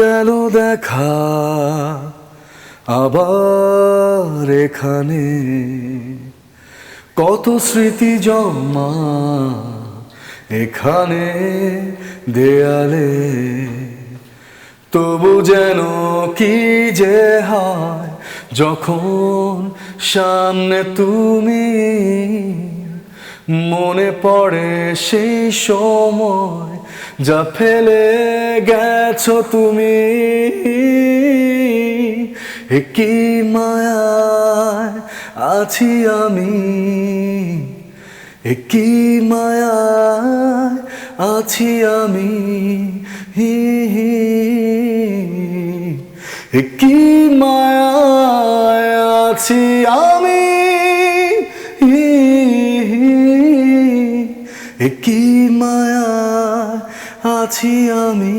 গেল দেখা আবার এখানে, কত স্মৃতি জমা এখানে দেয়ালে। তবু যেন কি যে হয় যখন সামনে তুমি, মনে পড়ে সেই সময় যা ফেলে গেছো তুমি। কি মায়ায় আছি আমি, কি মায়ায় আছি আমি, কি মায়ায় আছি আমি, কি মায়ায় আছি আমি।